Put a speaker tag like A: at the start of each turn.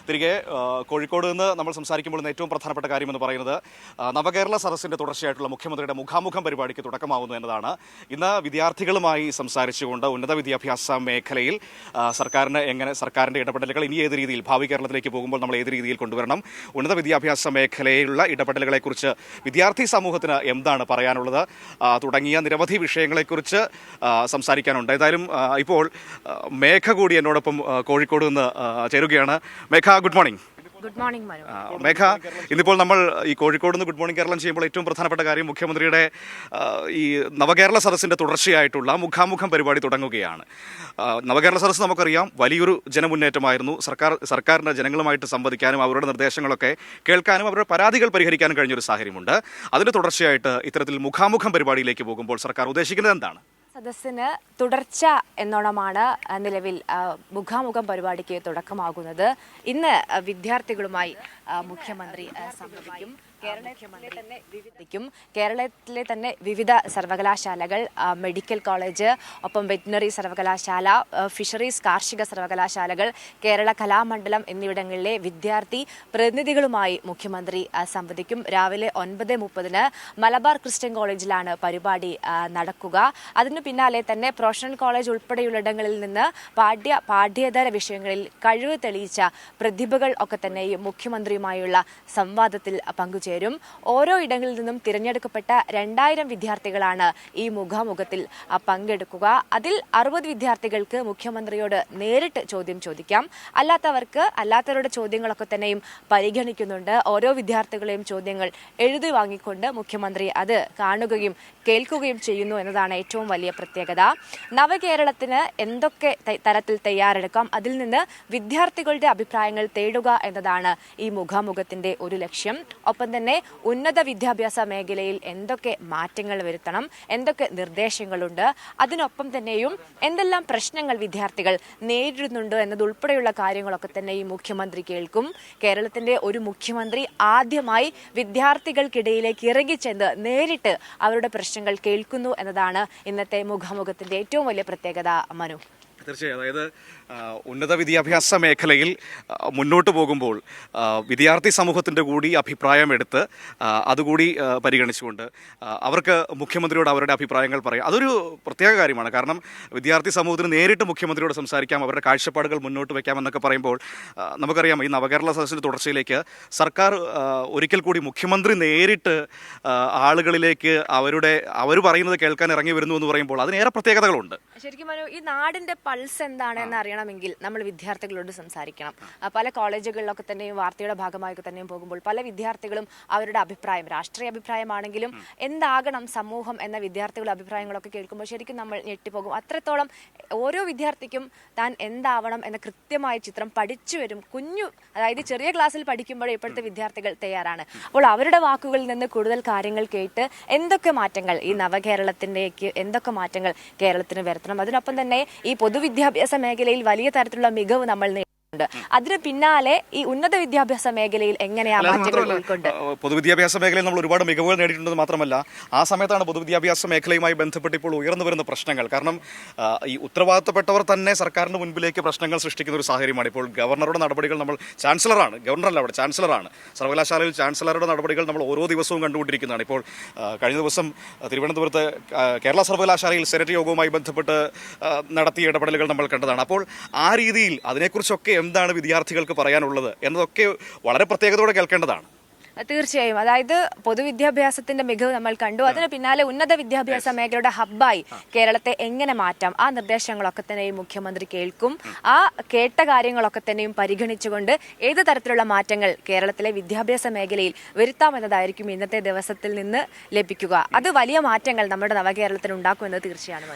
A: തിരികെ കോഴിക്കോട് നിന്ന് നമ്മൾ സംസാരിക്കുമ്പോൾ ഏറ്റവും പ്രധാനപ്പെട്ട കാര്യമെന്ന് പറയുന്നത് നവകേരള സദസ്സിൻ്റെ തുടർച്ചയായിട്ടുള്ള മുഖ്യമന്ത്രിയുടെ മുഖാമുഖം പരിപാടിക്ക് തുടക്കമാവുന്നു എന്നതാണ്. ഇന്ന് വിദ്യാർത്ഥികളുമായി സംസാരിച്ചുകൊണ്ട് ഉന്നത വിദ്യാഭ്യാസ മേഖലയിൽ സർക്കാരിൻ്റെ ഇടപെടലുകൾ ഇനി ഏത് രീതിയിൽ ഭാവി കേരളത്തിലേക്ക് പോകുമ്പോൾ നമ്മൾ ഏത് രീതിയിൽ കൊണ്ടുവരണം, ഉന്നത വിദ്യാഭ്യാസ മേഖലയിലുള്ള ഇടപെടലുകളെക്കുറിച്ച് വിദ്യാർത്ഥി സമൂഹത്തിന് എന്താണ് പറയാനുള്ളത് തുടങ്ങിയ നിരവധി വിഷയങ്ങളെക്കുറിച്ച് സംസാരിക്കാനുണ്ട്. ഏതായാലും ഇപ്പോൾ മേഘ കൂടി എന്നോടൊപ്പം കോഴിക്കോട് നിന്ന് ചേരുകയാണ്. Megha, good morning.
B: Good morning Manu.
A: Megha, ഇന്നിപ്പോൾ നമ്മൾ ഈ കോഴിക്കോട് നിന്ന് ഗുഡ് മോർണിംഗ് കേരളം ചെയ്യുമ്പോൾ ഏറ്റവും പ്രധാനപ്പെട്ട കാര്യം മുഖ്യമന്ത്രിയുടെ ഈ നവകേരള സദസ്സിൻ്റെ തുടർച്ചയായിട്ടുള്ള മുഖാമുഖം പരിപാടി തുടങ്ങുകയാണ്. നവകേരള സദസ്സ് നമുക്കറിയാം വലിയൊരു ജനമുന്നേറ്റമായിരുന്നു. സർക്കാരിൻ്റെ ജനങ്ങളുമായിട്ട് സംവദിക്കാനും അവരുടെ നിർദ്ദേശങ്ങളൊക്കെ കേൾക്കാനും അവരുടെ പരാതികൾ പരിഹരിക്കാനും കഴിഞ്ഞൊരു സാഹചര്യമുണ്ട്. അതിൻ്റെ തുടർച്ചയായിട്ട് ഇത്തരത്തിൽ മുഖാമുഖം പരിപാടിയിലേക്ക് പോകുമ്പോൾ സർക്കാർ ഉദ്ദേശിക്കുന്നത് എന്താണ്?
B: സദസ്സിന് തുടർച്ച എന്നോണമാണ് നിലവിൽ മുഖാമുഖം പരിപാടിക്ക് തുടക്കമാകുന്നത്. ഇന്ന് വിദ്യാർത്ഥികളുമായി മുഖ്യമന്ത്രി സംവദിക്കും. കേരളത്തിലെ തന്നെ വിവിധ സർവകലാശാലകൾ, മെഡിക്കൽ കോളേജ്, ഒപ്പം വെറ്റിനറി സർവകലാശാല, ഫിഷറീസ് കാർഷിക സർവകലാശാലകൾ, കേരള കലാമണ്ഡലം എന്നിവിടങ്ങളിലെ വിദ്യാർത്ഥി പ്രതിനിധികളുമായി മുഖ്യമന്ത്രി സംവദിക്കും. രാവിലെ 9:30 മലബാർ ക്രിസ്ത്യൻ കോളേജിലാണ് പരിപാടി നടക്കുക. അതിനു പിന്നാലെ തന്നെ പ്രൊഫഷണൽ കോളേജ് ഉൾപ്പെടെയുള്ളിടങ്ങളിൽ നിന്ന് പാഠ്യേതര വിഷയങ്ങളിൽ കഴിവ് തെളിയിച്ച പ്രതിഭകൾ ഒക്കെ തന്നെ മുഖ്യമന്ത്രിയുമായുള്ള സംവാദത്തിൽ പങ്കുചേരും. ഓരോ ഇടങ്ങളിൽ നിന്നും തിരഞ്ഞെടുക്കപ്പെട്ട 2000 വിദ്യാർത്ഥികളാണ് ഈ മുഖാമുഖത്തിൽ പങ്കെടുക്കുക. അതിൽ 60 വിദ്യാർത്ഥികൾക്ക് മുഖ്യമന്ത്രിയോട് നേരിട്ട് ചോദ്യം ചോദിക്കാം. അല്ലാത്തവരുടെ ചോദ്യങ്ങളൊക്കെ തന്നെയും പരിഗണിക്കുന്നുണ്ട്. ഓരോ വിദ്യാർത്ഥികളെയും ചോദ്യങ്ങൾ എഴുതി വാങ്ങിക്കൊണ്ട് മുഖ്യമന്ത്രി അത് കാണുകയും കേൾക്കുകയും ചെയ്യുന്നു എന്നതാണ് ഏറ്റവും വലിയ പ്രത്യേകത. നവകേരളത്തിന് എന്തൊക്കെ തരത്തിൽ തയ്യാറെടുക്കാം, അതിൽ നിന്ന് വിദ്യാർത്ഥികളുടെ അഭിപ്രായങ്ങൾ തേടുക എന്നതാണ് ഈ മുഖാമുഖത്തിന്റെ ഒരു ലക്ഷ്യം. ഒപ്പം തന്നെ ഉന്നത വിദ്യാഭ്യാസ മേഖലയിൽ എന്തൊക്കെ മാറ്റങ്ങൾ വരുത്തണം, എന്തൊക്കെ നിർദ്ദേശങ്ങളുണ്ട്, അതിനൊപ്പം തന്നെയും എന്തെല്ലാം പ്രശ്നങ്ങൾ വിദ്യാർത്ഥികൾ നേരിടുന്നുണ്ട് എന്നതുൾപ്പെടെയുള്ള കാര്യങ്ങളൊക്കെ തന്നെ ഈ മുഖ്യമന്ത്രി കേൾക്കും. കേരളത്തിന്റെ ഒരു മുഖ്യമന്ത്രി ആദ്യമായി വിദ്യാർത്ഥികൾക്കിടയിലേക്ക് ഇറങ്ങിച്ചെന്ന് നേരിട്ട് അവരുടെ പ്രശ്നങ്ങൾ കേൾക്കുന്നു എന്നതാണ് ഇന്നത്തെ മുഖാമുഖത്തിന്റെ ഏറ്റവും വലിയ പ്രത്യേകത. മനു,
A: തീർച്ചയായും, അതായത് ഉന്നത വിദ്യാഭ്യാസ മേഖലയിൽ മുന്നോട്ട് പോകുമ്പോൾ വിദ്യാർത്ഥി സമൂഹത്തിൻ്റെ കൂടി അഭിപ്രായം എടുത്ത് അതുകൂടി പരിഗണിച്ചുകൊണ്ട് അവർക്ക് മുഖ്യമന്ത്രിയോട് അവരുടെ അഭിപ്രായങ്ങൾ പറയാം. അതൊരു പ്രത്യേക കാര്യമാണ്. കാരണം വിദ്യാർത്ഥി സമൂഹത്തിന് നേരിട്ട് മുഖ്യമന്ത്രിയോട് സംസാരിക്കാം, അവരുടെ കാഴ്ചപ്പാടുകൾ മുന്നോട്ട് വയ്ക്കാമെന്നൊക്കെ പറയുമ്പോൾ നമുക്കറിയാം ഈ നവകേരള സദസ്സിൻ്റെ തുടർച്ചയിലേക്ക് സർക്കാർ ഒരിക്കൽ കൂടി മുഖ്യമന്ത്രി നേരിട്ട് ആളുകളിലേക്ക് അവർ പറയുന്നത് കേൾക്കാൻ ഇറങ്ങി വരുന്നു എന്ന് പറയുമ്പോൾ അതിനേറെ പ്രത്യേകതകളുണ്ട്.
B: ശരിക്കും ഈ നാടിന്റെ പൾസ് എന്താണെന്ന് അറിയണമെങ്കിൽ നമ്മൾ വിദ്യാർത്ഥികളോട് സംസാരിക്കണം. പല കോളേജുകളിലൊക്കെ തന്നെയും വാർത്തയുടെ ഭാഗമായൊക്കെ തന്നെയും പോകുമ്പോൾ പല വിദ്യാർത്ഥികളും അവരുടെ അഭിപ്രായം, രാഷ്ട്രീയ അഭിപ്രായമാണെങ്കിലും എന്താകണം സമൂഹം എന്ന വിദ്യാർത്ഥികളുടെ അഭിപ്രായങ്ങളൊക്കെ കേൾക്കുമ്പോൾ ശരിക്കും നമ്മൾ ഞെട്ടിപ്പോകും. അത്രത്തോളം ഓരോ വിദ്യാർത്ഥിക്കും താൻ എന്താവണം എന്ന കൃത്യമായ ചിത്രം പഠിച്ചു വരും. അതായത് ചെറിയ ക്ലാസ്സിൽ പഠിക്കുമ്പോഴേ ഇപ്പോഴത്തെ വിദ്യാർത്ഥികൾ തയ്യാറാണ്. അപ്പോൾ അവരുടെ വാക്കുകളിൽ നിന്ന് കൂടുതൽ കാര്യങ്ങൾ കേട്ട് എന്തൊക്കെ മാറ്റങ്ങൾ ഈ നവകേരളത്തിലേക്ക് എന്തൊക്കെ മാറ്റങ്ങൾ കേരളത്തിന് വരുത്തണം, അതിനൊപ്പം തന്നെ ഈ പൊതുവിദ്യാഭ്യാസ മേഖലയിൽ വലിയ തരത്തിലുള്ള മികവ് നമ്മൾ നേടുന്നുണ്ട്. അതിന് പിന്നാലെ ഈ ഉന്നത വിദ്യാഭ്യാസ മേഖലയിൽ എങ്ങനെയാണ് മാറ്റങ്ങൾ ഉൾക്കൊണ്ട്
A: പൊതുവിദ്യാഭ്യാസ മേഖലയിൽ നമ്മൾ ഒരുപാട് മികവുകൾ നേടിയിട്ടുണ്ടെന്ന് മാത്രമല്ല, ആ സമയത്താണ് പൊതുവിദ്യാഭ്യാസ മേഖലയുമായി ബന്ധപ്പെട്ട് ഇപ്പോൾ ഉയർന്നു വരുന്ന പ്രശ്നങ്ങൾ. കാരണം ഈ ഉത്തരവാദിത്തപ്പെട്ടവർ തന്നെ സർക്കാരിന് മുൻപിലേക്ക് പ്രശ്നങ്ങൾ സൃഷ്ടിക്കുന്ന ഒരു സാഹചര്യമാണ്. ഇപ്പോൾ ഗവർണറുടെ നടപടികൾ നമ്മൾ ഗവർണറല്ല അവിടെ ചാൻസലറാണ്, സർവകലാശാലയിൽ ചാൻസലറുടെ നടപടികൾ നമ്മൾ ഓരോ ദിവസവും കണ്ടുകൊണ്ടിരിക്കുന്നതാണ്. ഇപ്പോൾ കഴിഞ്ഞ ദിവസം തിരുവനന്തപുരത്ത് കേരള സർവകലാശാലയിൽ സെനറ്റ് യോഗവുമായി ബന്ധപ്പെട്ട് നടത്തിയ ഇടപെടലുകൾ നമ്മൾ കണ്ടതാണ്. അപ്പോൾ ആ രീതിയിൽ അതിനെക്കുറിച്ചൊക്കെ എന്താണ് വിദ്യാർത്ഥികൾക്ക് പറയാനുള്ളത് എന്നതൊക്കെ വളരെ പ്രത്യേകതയോടെ കേൾക്കേണ്ടതാണ്.
B: തീർച്ചയായും. അതായത് പൊതുവിദ്യാഭ്യാസത്തിന്റെ മികവ് നമ്മൾ കണ്ടു. അതിന് പിന്നാലെ ഉന്നത വിദ്യാഭ്യാസ മേഖലയുടെ ഹബ്ബായി കേരളത്തെ എങ്ങനെ മാറ്റാം, ആ നിർദ്ദേശങ്ങളൊക്കെ തന്നെയും മുഖ്യമന്ത്രി കേൾക്കും. ആ കേട്ട കാര്യങ്ങളൊക്കെ തന്നെയും പരിഗണിച്ചുകൊണ്ട് ഏത് തരത്തിലുള്ള മാറ്റങ്ങൾ കേരളത്തിലെ വിദ്യാഭ്യാസ മേഖലയിൽ വരുത്താമെന്നതായിരിക്കും ഇന്നത്തെ ദിവസത്തിൽ നിന്ന് ലഭിക്കുക. അത് വലിയ മാറ്റങ്ങൾ നമ്മുടെ നവകേരളത്തിന് ഉണ്ടാക്കുമെന്നത് തീർച്ചയാണ്.